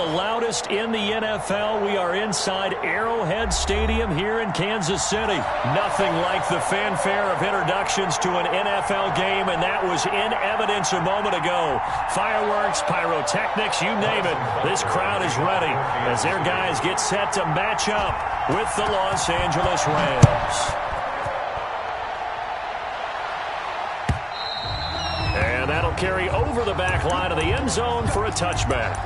the loudest in the NFL. We are inside Arrowhead Stadium here in Kansas City. Nothing like the fanfare of introductions to an NFL game, and that was in evidence a moment ago. Fireworks, pyrotechnics, you name it. This crowd is ready as their guys get set to match up with the Los Angeles Rams. And that'll carry over the back line of the end zone for a touchback.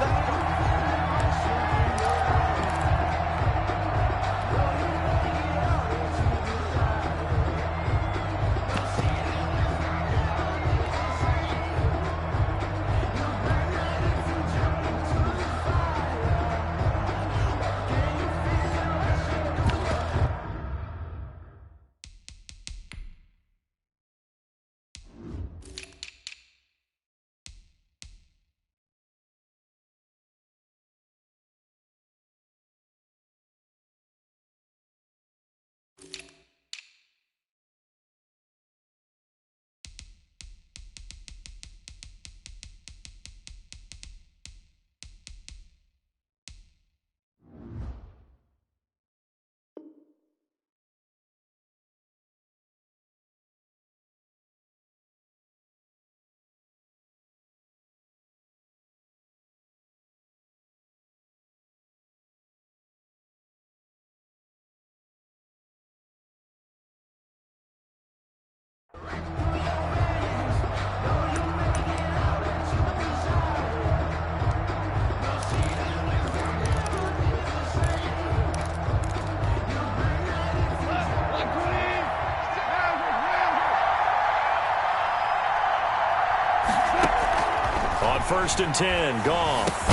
On 1st and 10, Goff.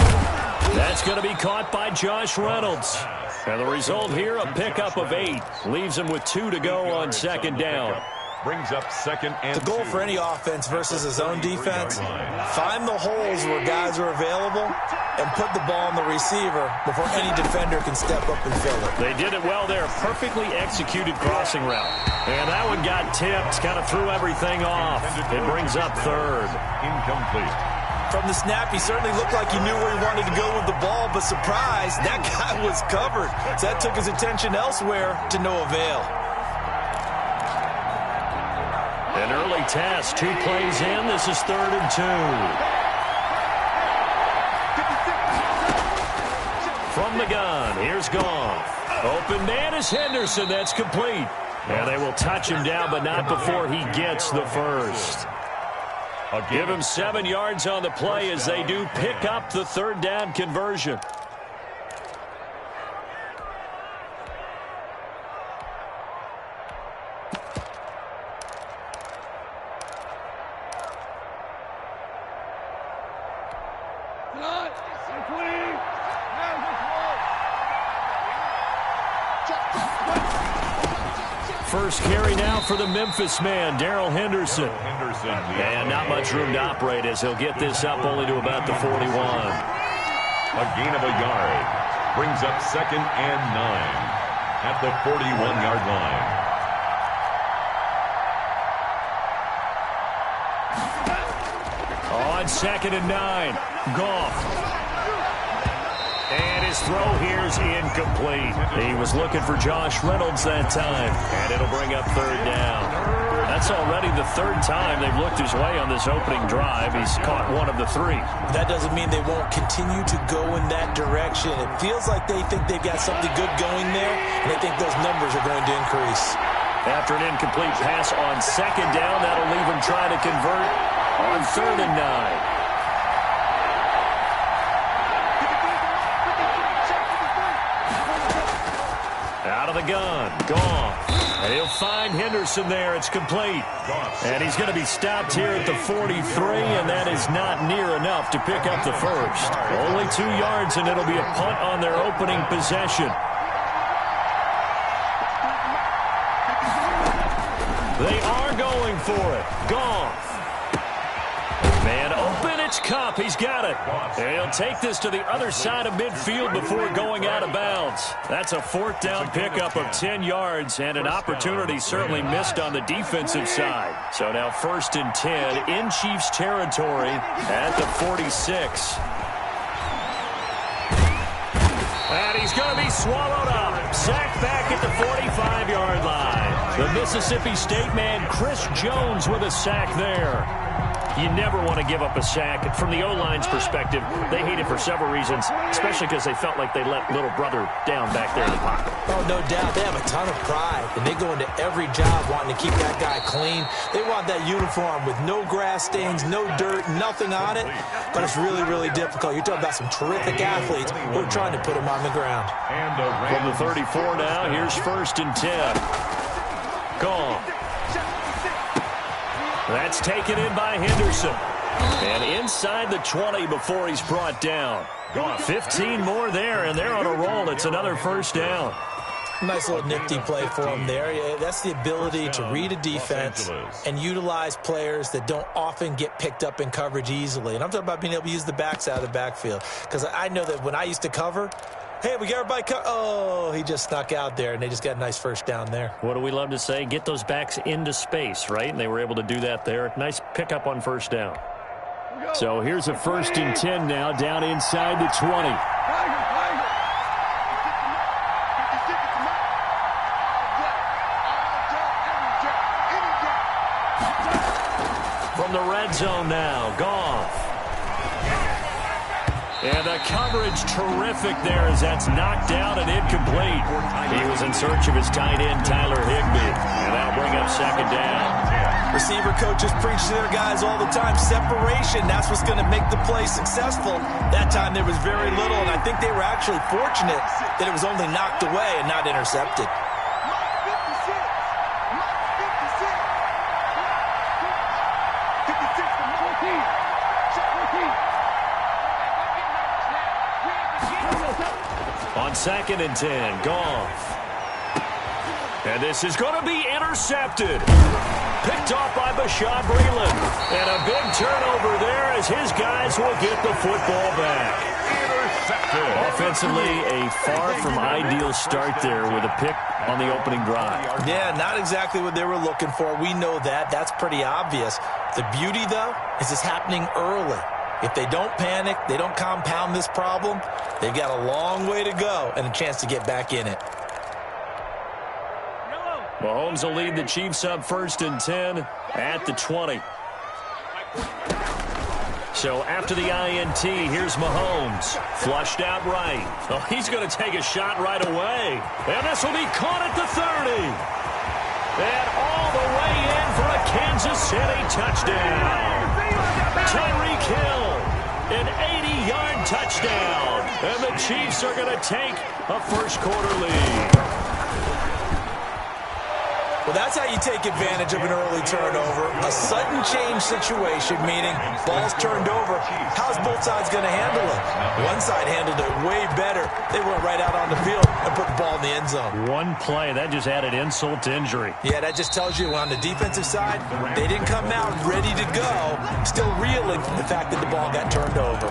That's going to be caught by Josh Reynolds. And the result here, a pickup of 8. Leaves him with 2 to go on 2nd down. Brings up 2nd and 2. The goal for any offense versus his own defense, find the holes where guys are available and put the ball on the receiver before any defender can step up and fill it. They did it well there. Perfectly executed crossing route. And that one got tipped, kind of threw everything off. It brings up 3rd. Incomplete. From the snap, he certainly looked like he knew where he wanted to go with the ball, but surprise, that guy was covered. So that took his attention elsewhere to no avail. An early test, 2 plays in. This is 3rd and 2. From the gun, here's Goff. Open man is Henderson. That's complete. And they will touch him down, but not before he gets the first. Give him 7 yards on the play as they do pick up the 3rd down conversion. First carry now for the Memphis man, Darrell Henderson. And not much room to operate as he'll get this up only to about the 41. A gain of a yard. Brings up 2nd and 9 at the 41-yard line. On 2nd and 9, Goff. And his throw here's incomplete. He was looking for Josh Reynolds that time. And it'll bring up 3rd down. That's already the 3rd time they've looked his way on this opening drive. He's caught 1 of the 3. That doesn't mean they won't continue to go in that direction. It feels like they think they've got something good going there, and they think those numbers are going to increase. After an incomplete pass on 2nd down, that'll leave him trying to convert on 3rd and 9. Out of the gun, Goff. And he'll find Henderson there. It's complete. And he's going to be stopped here at the 43, and that is not near enough to pick up the first. Only 2 yards, and it'll be a punt on their opening possession. They are going for it. Goff. Man open, it's Kupp. He's got it. And he'll take this to the other side of midfield before going out of bounds. That's a 4th down pickup of 10 yards and an opportunity certainly missed on the defensive side. So now 1st and 10 in Chiefs territory at the 46. he's going to be swallowed up. Sacked back at the 45-yard line. The Mississippi State man, Chris Jones, with a sack there. You never want to give up a sack. From the O-line's perspective, they hate it for several reasons, especially because they felt like they let little brother down back there in the pocket. Oh, no doubt. They have a ton of pride, and they go into every job wanting to keep that guy clean. They want that uniform with no grass stains, no dirt, nothing on it. But it's really, really difficult. You're talking about some terrific athletes who are trying to put him on the ground. From the 34 now, here's 1st and 10. Gone. That's taken in by Henderson. And inside the 20 before he's brought down. 15 more there, and they're on a roll. It's another 1st down. Nice little nifty play for him there. Yeah, that's the ability to read a defense and utilize players that don't often get picked up in coverage easily. And I'm talking about being able to use the backside of the backfield. Because I know that when I used to cover, hey, we got everybody oh, he just snuck out there, and they just got a nice 1st down there. What do we love to say? Get those backs into space, right? And they were able to do that there. Nice pickup on 1st down. So here's a 1st and 10 now, down inside the 20. From the red zone now, Goff. And the coverage terrific there as that's knocked down and incomplete. He was in search of his tight end, Tyler Higbee. And that'll bring up 2nd down. Receiver coaches preach to their guys all the time. Separation, that's what's going to make the play successful. That time there was very little, and I think they were actually fortunate that it was only knocked away and not intercepted. On 2nd and 10, Goff. And this is going to be intercepted. Picked off by Bashaud Breeland. And a big turnover there as his guys will get the football back. Intercepted. Offensively, a far from ideal start there with a pick on the opening drive. Yeah, not exactly what they were looking for. We know that. That's pretty obvious. The beauty, though, is it's happening early. If they don't panic, they don't compound this problem, they've got a long way to go and a chance to get back in it. Mahomes will lead the Chiefs up 1st and 10 at the 20. So after the INT, here's Mahomes. Flushed out right. Oh, he's going to take a shot right away. And this will be caught at the 30. And all the way in for a Kansas City touchdown. Tyreek Hill, an 80-yard touchdown. And the Chiefs are going to take a 1st quarter lead. Well, that's how you take advantage of an early turnover. A sudden change situation, meaning ball's turned over. How's both sides going to handle it? One side handled it way better. They went right out on the field and put the ball in the end zone. One play, that just added insult to injury. Yeah, that just tells you on the defensive side, they didn't come out ready to go, still reeling from the fact that the ball got turned over.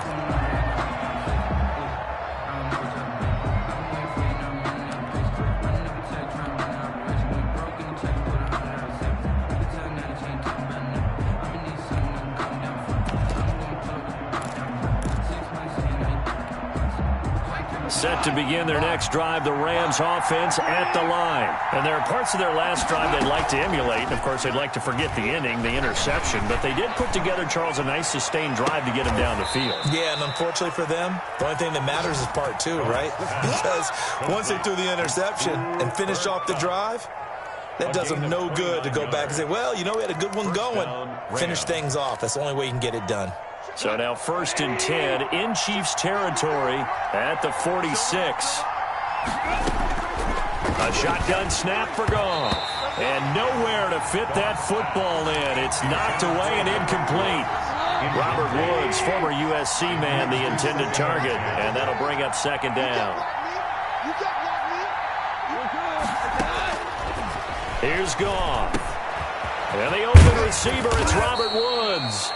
Set to begin their next drive, the Rams offense at the line. And there are parts of their last drive they'd like to emulate. And, of course, they'd like to forget the ending, the interception. But they did put together, Charles, a nice sustained drive to get him down the field. Yeah, and unfortunately for them, the only thing that matters is part 2, right? Because once they threw the interception and finished off the drive, that does them no good to go back and say, well, you know, we had a good one going. Finish things off. That's the only way you can get it done. So now 1st and 10 in Chiefs territory at the 46. A shotgun snap for Goff. And nowhere to fit that football in. It's knocked away and incomplete. Robert Woods, former USC man, the intended target. And that'll bring up 2nd down. Here's Goff. And the open receiver, it's Robert Woods.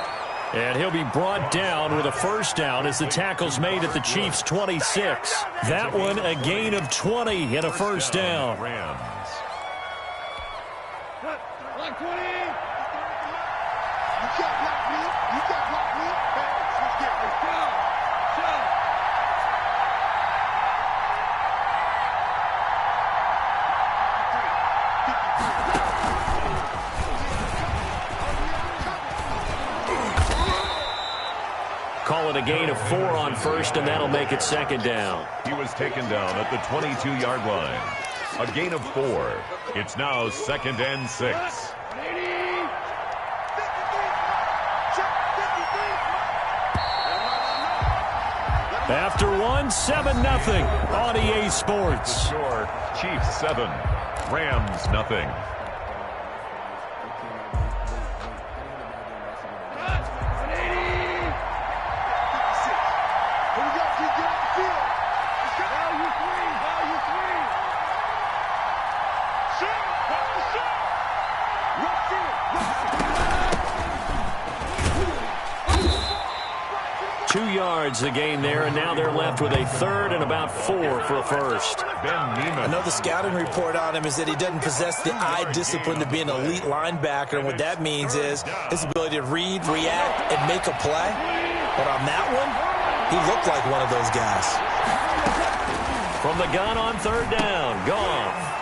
And he'll be brought down with a 1st down as the tackle's made at the Chiefs' 26. That one a gain of 20 and a 1st down. Rams. a gain of 4 on first, and that'll make it second down. He was taken down at the 22-yard line. A gain of 4. It's now 2nd and 6. After 1, 7-0 on EA Sports. Score, Chiefs 7, Rams nothing. The gain there, and now they're left with a third and about 4 for a first. Another scouting report on him is that he doesn't possess the eye discipline to be an elite linebacker, and what that means is his ability to read, react, and make a play. But on that one, he looked like one of those guys. From the gun on 3rd down, Goff.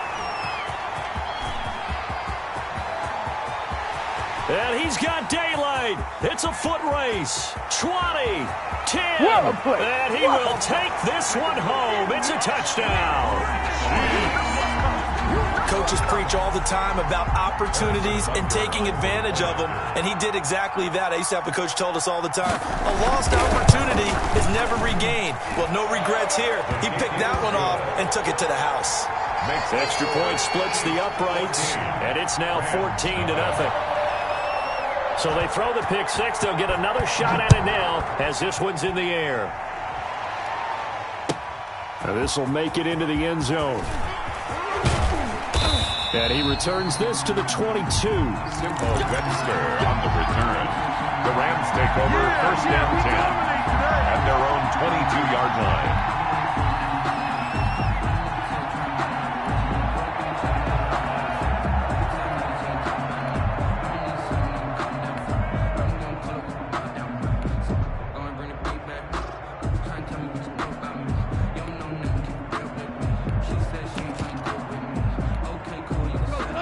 And he's got daylight. It's a foot race. 20, 10, and he will take this one home. It's a touchdown. Coaches preach all the time about opportunities and taking advantage of them, and he did exactly that. I used to have a coach told us all the time, a lost opportunity is never regained. Well, no regrets here. He picked that one off and took it to the house. Makes extra point, splits the uprights, and it's now 14-0. So they throw the pick six. They'll get another shot at it now as this one's in the air. This will make it into the end zone. And he returns this to the 22. Simple Webster on the return. The Rams take over 1st and 10 at their own 22-yard line.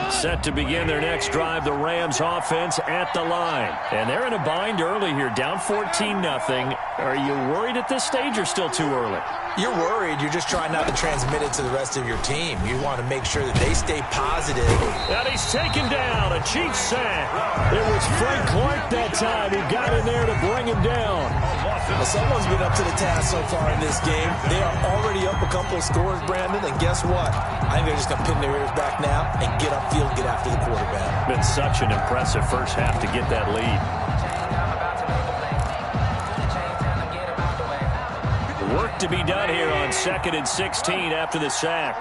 Set to begin their next drive, the Rams offense at the line. And they're in a bind early here, down 14-0. Are you worried at this stage or still too early? You're worried. You're just trying not to transmit it to the rest of your team. You want to make sure that they stay positive. And he's taken down, a Chiefs sack. It was Frank Clark that time who got in there to bring him down. Well, someone's been up to the task so far in this game. They are already up a couple of scores, Brandon, and guess what? I think they're just going to pin their ears back now and get upfield, get after the quarterback. Been such an impressive first half to get that lead. Work to be done here on 2nd and 16 after the sack.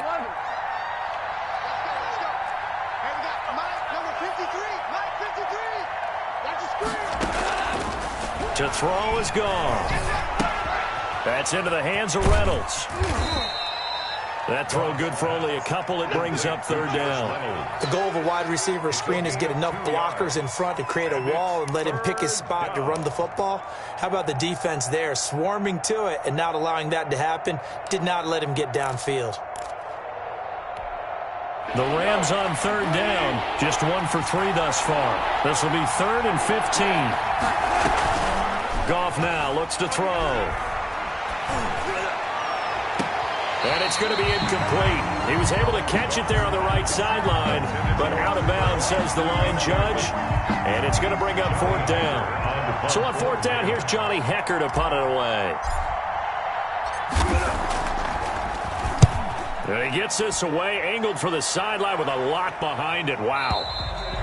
To throw is gone. That's into the hands of Reynolds. That throw good for only a couple. It brings up 3rd down. The goal of a wide receiver screen is get enough blockers in front to create a wall and let him pick his spot to run the football. How about the defense there, swarming to it and not allowing that to happen? Did not let him get downfield. The Rams on 3rd down, just 1 for 3 thus far. This will be 3rd and 15. Goff now looks to throw. And it's going to be incomplete. He was able to catch it there on the right sideline, but out of bounds, says the line judge. And it's going to bring up 4th down. So on 4th down, here's Johnny Hecker to punt it away. And he gets this away, angled for the sideline with a lot behind it. Wow.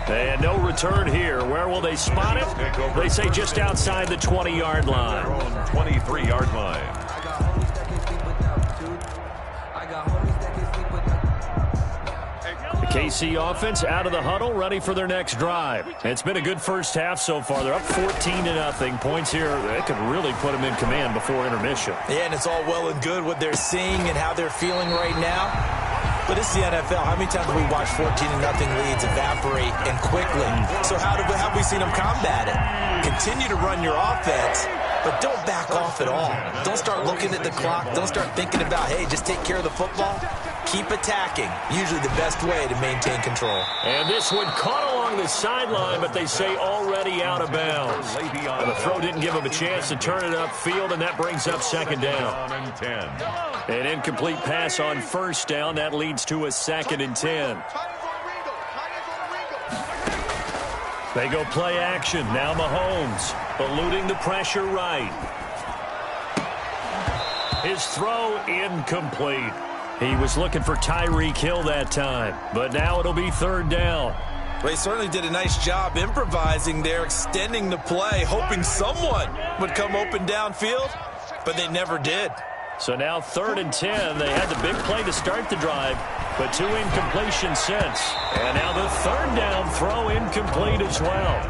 And no return here. Where will they spot it? They say just outside the 20-yard line. 23-yard line. KC offense out of the huddle, ready for their next drive. It's been a good first half so far. They're up 14-0. Points here, they could really put them in command before intermission. Yeah, and it's all well and good what they're seeing and how they're feeling right now. But it's the NFL. How many times have we watched 14-0 leads evaporate and quickly? So how have we seen them combat it? Continue to run your offense, but but don't back off at all. Don't start looking at the clock. Don't start thinking about, hey, just take care of the football. Keep attacking. Usually the best way to maintain control. And this one caught along the sideline, but they say already out of bounds. And the throw didn't give him a chance to turn it upfield, and that brings up second down. An incomplete pass on first down. That leads to a 2nd and 10. They go play action. Now Mahomes eluding the pressure right. His throw incomplete. He was looking for Tyreek Hill that time, but now it'll be 3rd down. They certainly did a nice job improvising there, extending the play, hoping someone would come open downfield, but they never did. So now 3rd and 10. They had the big play to start the drive, but 2 incompletions since. And now the 3rd down throw incomplete as well.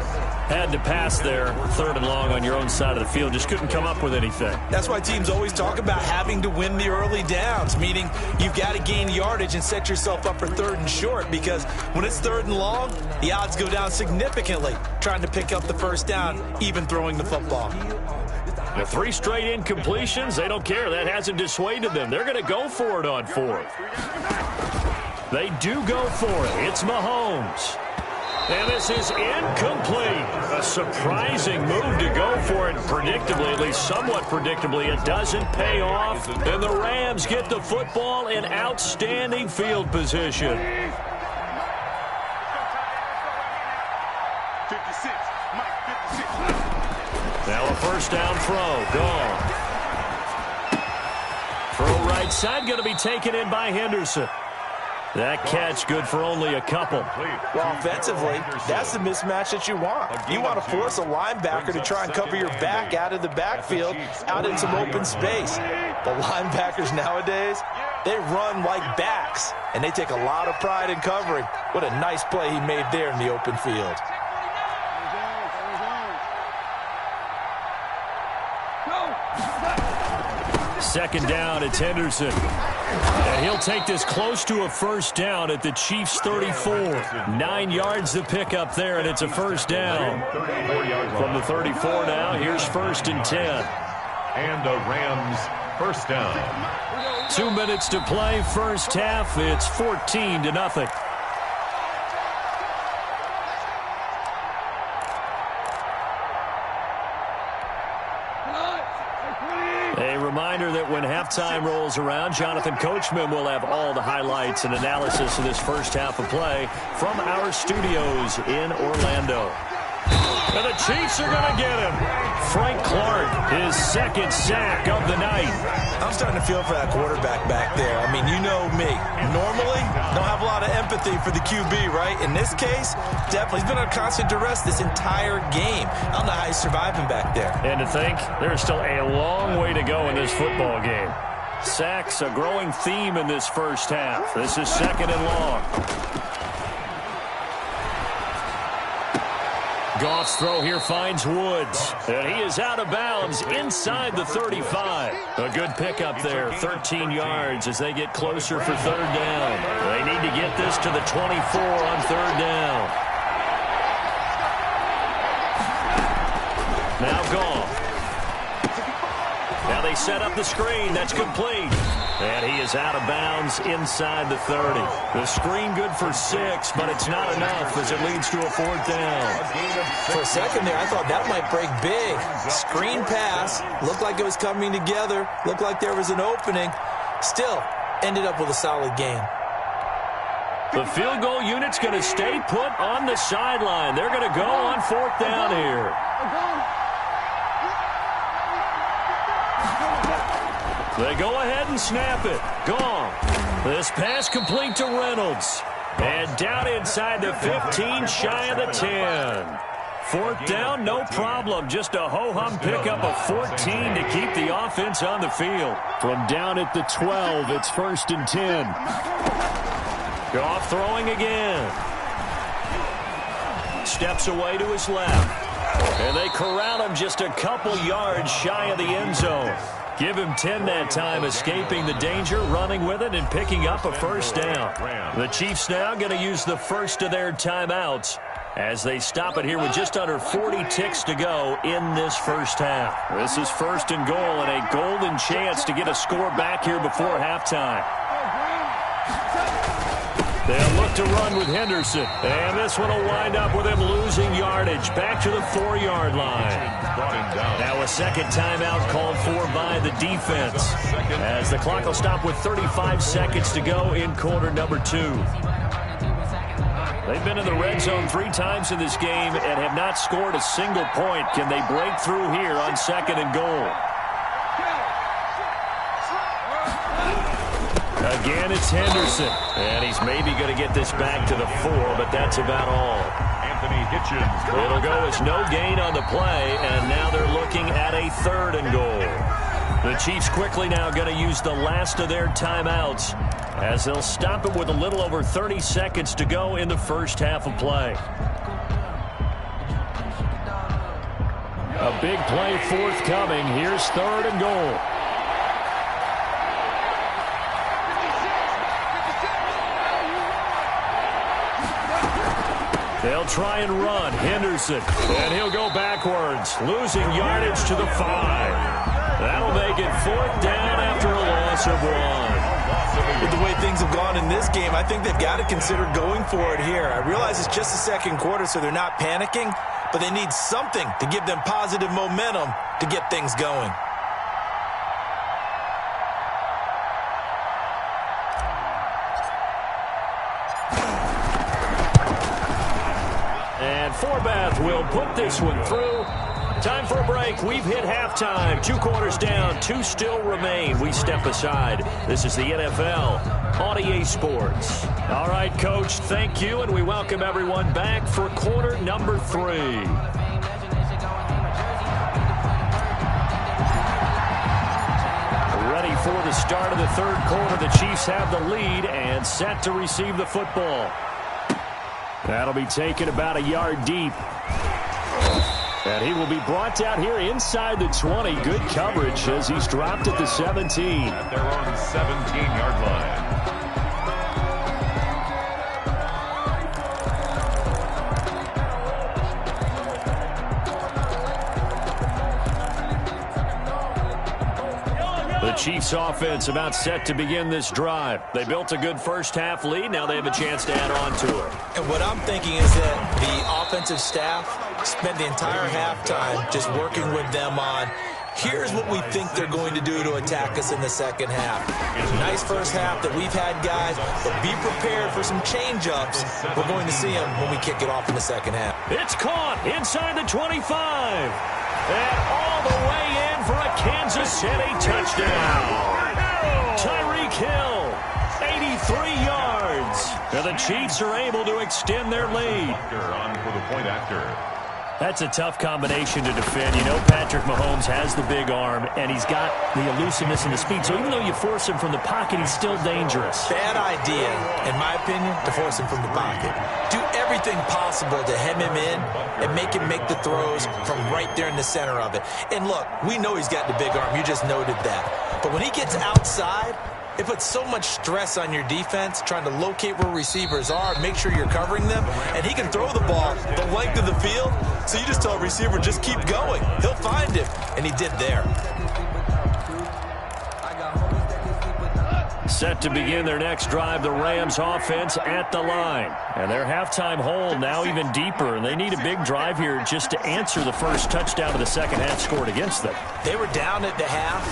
Had to pass there, 3rd and long on your own side of the field. Just couldn't come up with anything. That's why teams always talk about having to win the early downs, meaning you've got to gain yardage and set yourself up for 3rd and short, because when it's 3rd and long, the odds go down significantly trying to pick up the 1st down, even throwing the football. The 3 straight incompletions, they don't care. That hasn't dissuaded them. They're going to go for it on 4th. They do go for it. It's Mahomes. And this is incomplete. A surprising move to go for it predictably, at least somewhat predictably. It doesn't pay off. And the Rams get the football in outstanding field position. 56, Mike, 56. Now a 1st down throw. Gone. Throw right side, going to be taken in by Henderson. That catch good for only a couple. Well, offensively, that's the mismatch that you want. You want to force a linebacker to try and cover your back out of the backfield, out in some open space. The linebackers nowadays, they run like backs, and they take a lot of pride in covering. What a nice play he made there in the open field. Second down, it's Henderson. And he'll take this close to a 1st down at the Chiefs' 34. 9 yards to pick up there, and it's a 1st down. From the 34 now, here's 1st and 10. And the Rams' 1st down. 2 minutes to play, 1st half. It's 14-0. A reminder that when halftime rolls around, Jonathan Coachman will have all the highlights and analysis of this 1st half of play from our studios in Orlando. And the Chiefs are going to get him. Frank Clark, his 2nd sack of the night. I'm starting to feel for that quarterback back there. I mean, you know me. Normally, don't have a lot of empathy for the QB, right? In this case, definitely. He's been under constant duress this entire game. I don't know how he's surviving back there. And to think, there's still a long way to go in this football game. Sacks, a growing theme in this 1st half. This is 2nd and long. Goff's throw here finds Woods. And he is out of bounds inside the 35. A good pickup there, 13 yards as they get closer for 3rd down. They need to get this to the 24 on 3rd down. Now Goff. Now they set up the screen. That's complete. And he is out of bounds inside the 30. The screen good for 6, but it's not enough as it leads to a 4th down. For a second there, I thought that might break big. Screen pass. Looked like it was coming together. Looked like there was an opening. Still, ended up with a solid game. The field goal unit's going to stay put on the sideline. They're going to go on 4th down here. They go ahead and snap it. Gone. This pass complete to Reynolds. And down inside the 15, shy of the 10. 4th down, no problem. Just a ho-hum pickup of 14 to keep the offense on the field. From down at the 12, it's 1st and 10. Goff throwing again. Steps away to his left. And they corral him just a couple yards shy of the end zone. Give him 10 that time, escaping the danger, running with it, and picking up a 1st down. The Chiefs now going to use the first of their timeouts as they stop it here with just under 40 ticks to go in this first half. This is 1st and goal and a golden chance to get a score back here before halftime. They'll look to run with Henderson. And this one will wind up with him losing yardage back to the 4-yard line. Now a second timeout called for by the defense, as the clock will stop with 35 seconds to go in quarter number 2. They've been in the red zone 3 times in this game and have not scored a single point. Can they break through here on 2nd and goal? Again, it's Henderson. And he's maybe going to get this back to the 4, but that's about all. Anthony Hitchens. It'll go as no gain on the play, and now they're looking at a 3rd and goal. The Chiefs quickly now going to use the last of their timeouts, as they'll stop it with a little over 30 seconds to go in the first half of play. A big play forthcoming. Here's 3rd and goal. They'll try and run. Henderson. And he'll go backwards, losing yardage to the 5. That'll make it 4th down after a loss of 1. With the way things have gone in this game, I think they've got to consider going for it here. I realize it's just the 2nd quarter, so they're not panicking, but they need something to give them positive momentum to get things going. And Forbath will put this one through. Time for a break. We've hit halftime. 2 quarters down. 2 still remain. We step aside. This is the NFL on EA Sports. All right, Coach, thank you, and we welcome everyone back for quarter number 3. Ready for the start of the 3rd quarter. The Chiefs have the lead and set to receive the football. That'll be taken about a yard deep. And he will be brought down here inside the 20. Good coverage as he's dropped at the 17. At their own 17-yard line. The Chiefs offense about set to begin this drive. They built a good first half lead. Now they have a chance to add on to it. And what I'm thinking is that the offensive staff spent the entire halftime just working with them on, here's what we think they're going to do to attack us in the second half. Nice first half that we've had, guys, but be prepared for some change-ups. We're going to see them when we kick it off in the second half. It's caught inside the 25. And all the way in for a Kansas City touchdown. Tyreek Hill, 83 yards. And the Chiefs are able to extend their lead. On for the point after. That's a tough combination to defend. You know Patrick Mahomes has the big arm, and he's got the elusiveness and the speed. So even though you force him from the pocket, he's still dangerous. Bad idea, in my opinion, to force him from the pocket. Do everything possible to hem him in and make him make the throws from right there in the center of it. And look, we know he's got the big arm. You just noted that. But when he gets outside, it puts so much stress on your defense trying to locate where receivers are, make sure you're covering them, and he can throw the ball the length of the field, so you just tell a receiver, just keep going. He'll find him, and he did there. Set to begin their next drive, the Rams offense at the line. And their halftime hole now even deeper, and they need a big drive here just to answer the first touchdown of the second half scored against them. They were down at the half.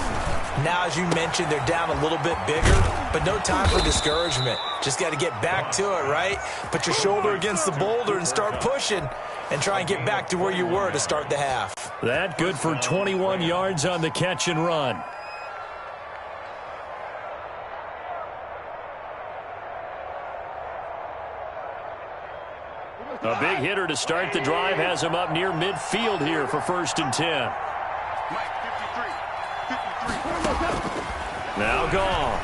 Now, as you mentioned, they're down a little bit bigger, but no time for discouragement. Just got to get back to it, right? Put your shoulder against the boulder and start pushing and try and get back to where you were to start the half. That good for 21 yards on the catch and run. A big hitter to start the drive has him up near midfield here for 1st and 10. Now Goff.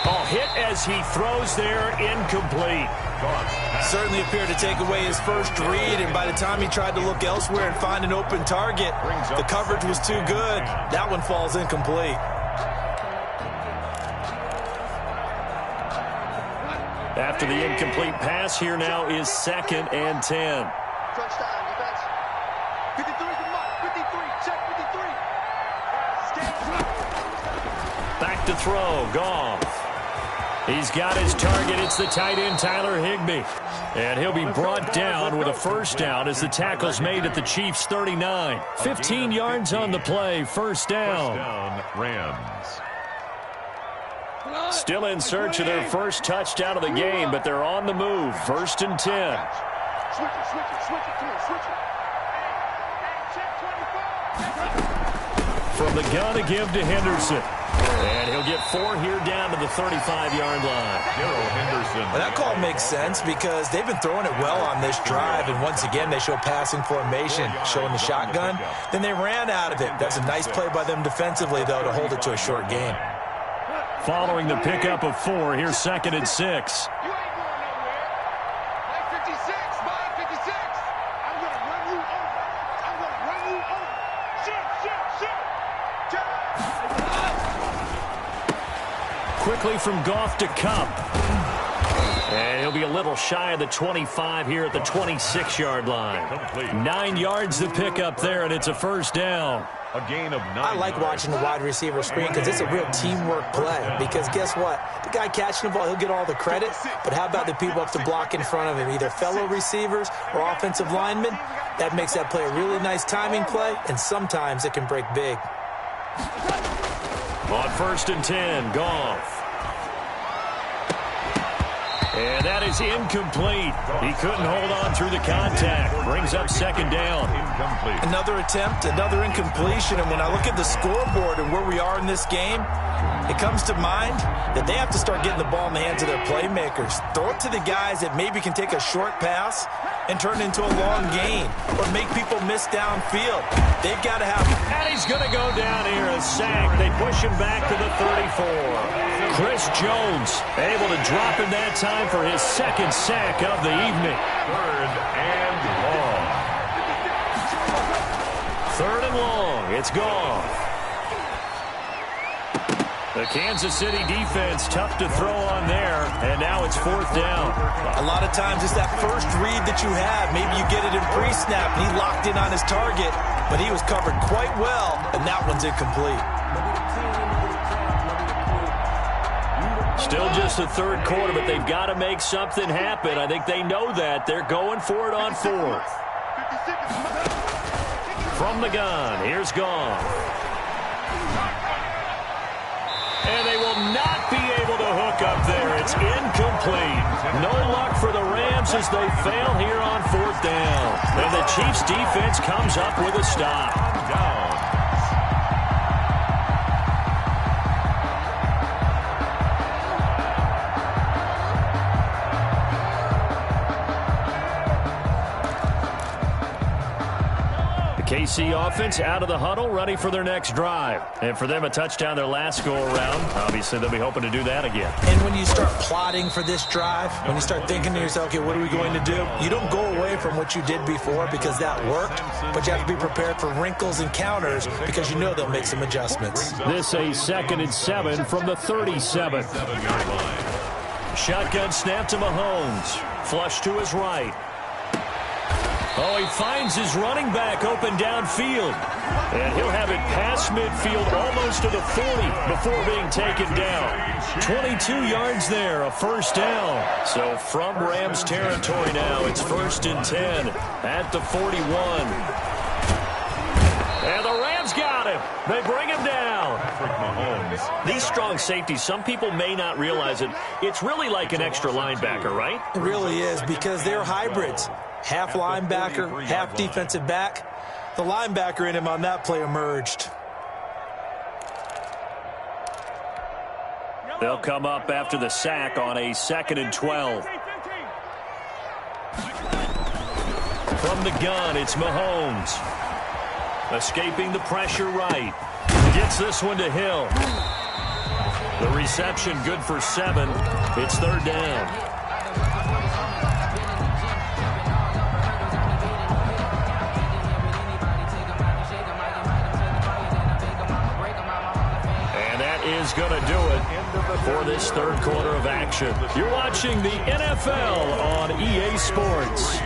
Oh, hit as he throws there, incomplete. Certainly appeared to take away his first read, and by the time he tried to look elsewhere and find an open target, the coverage was too good. That one falls incomplete. After the incomplete pass, here now is 2nd and 10. Touchdown, defense. 53 to Mike. 53. Check 53. Back to throw. Goff. He's got his target. It's the tight end, Tyler Higbee. And he'll be brought down with a first down as the tackle's made at the Chiefs' 39. 15 yards on the play. First down. Rams. Still in search of their first touchdown of the game, but they're on the move. 1st and 10. Switch it. Come on, switch it. From the gun to give to Henderson. And he'll get 4 here down to the 35-yard line. Darrell Henderson. Well, that call makes sense because they've been throwing it well on this drive, and once again they show passing formation, showing the shotgun. Then they ran out of it. That's a nice play by them defensively, though, to hold it to a short gain. Following the pickup of 4, here's 2nd and 6. You ain't going nowhere. Mike 56. Mike 56. I'm going to run you over. Shoot. Quickly from Goff to Cup. And he'll be a little shy of the 25 here at the 26-yard line. 9 yards to pick up there, and it's a first down. A gain of 9 I like watching the wide receiver screen because it's a real teamwork play. Because guess what? The guy catching the ball, he'll get all the credit. But how about the people up to block in front of him, either fellow receivers or offensive linemen? That makes that play a really nice timing play, and sometimes it can break big. On 1st and 10, Goff. And that is incomplete. He couldn't hold on through the contact. Brings up 2nd down. Incomplete. Another attempt, another incompletion, and when I look at the scoreboard and where we are in this game, it comes to mind that they have to start getting the ball in the hands of their playmakers. Throw it to the guys that maybe can take a short pass and turn it into a long gain or make people miss downfield. They've got to have... And he's going to go down here, a sack. They push him back to the 34. Chris Jones able to drop him that time for his 2nd sack of the evening. 3rd and long. 3rd and long. It's gone. The Kansas City defense tough to throw on there, and now it's 4th down. A lot of times it's that first read that you have. Maybe you get it in pre-snap, and he locked in on his target, but he was covered quite well, and that one's incomplete. Still just the 3rd quarter, but they've got to make something happen. I think they know that. They're going for it on 4th. From the gun, here's Goff. And they will not be able to hook up there. It's incomplete. No luck for the Rams as they fail here on 4th down. And the Chiefs defense comes up with a stop. Down. KC offense out of the huddle, ready for their next drive. And for them, a touchdown their last go-around. Obviously, they'll be hoping to do that again. And when you start plotting for this drive, when you start thinking to yourself, okay, what are we going to do? You don't go away from what you did before because that worked, but you have to be prepared for wrinkles and counters because you know they'll make some adjustments. This a 2nd and 7 from the 37. Shotgun snap to Mahomes. Flush to his right. Oh, he finds his running back open downfield. And he'll have it past midfield almost to the 40 before being taken down. 22 yards there, a first down. So from Rams territory now, it's 1st and 10 at the 41. And the Rams got him. They bring him down. These strong safeties, some people may not realize it. It's really like an extra linebacker, right? It really is because they're hybrids. Half linebacker, half defensive back. The linebacker in him on that play emerged. They'll come up after the sack on a 2nd and 12. From the gun, it's Mahomes. Escaping the pressure right. Gets this one to Hill. The reception good for 7. It's 3rd down. is going to do it for this third quarter of action. You're watching the NFL on EA Sports.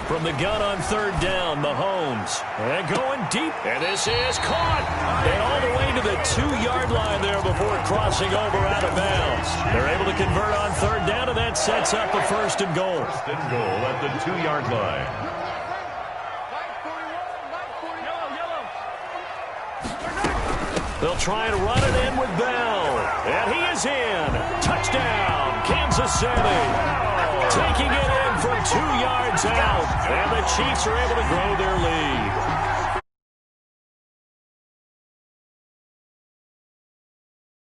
From the gun on third down, Mahomes. And going deep. And this is caught. And all the way to the 2-yard line there before crossing over out of bounds. They're able to convert on third down, and that sets up a first and goal. First and goal at the 2-yard line. They'll try and run it in with Bell. And he is in. Touchdown, Kansas City. Taking it in from 2 yards out. And the Chiefs are able to grow their lead.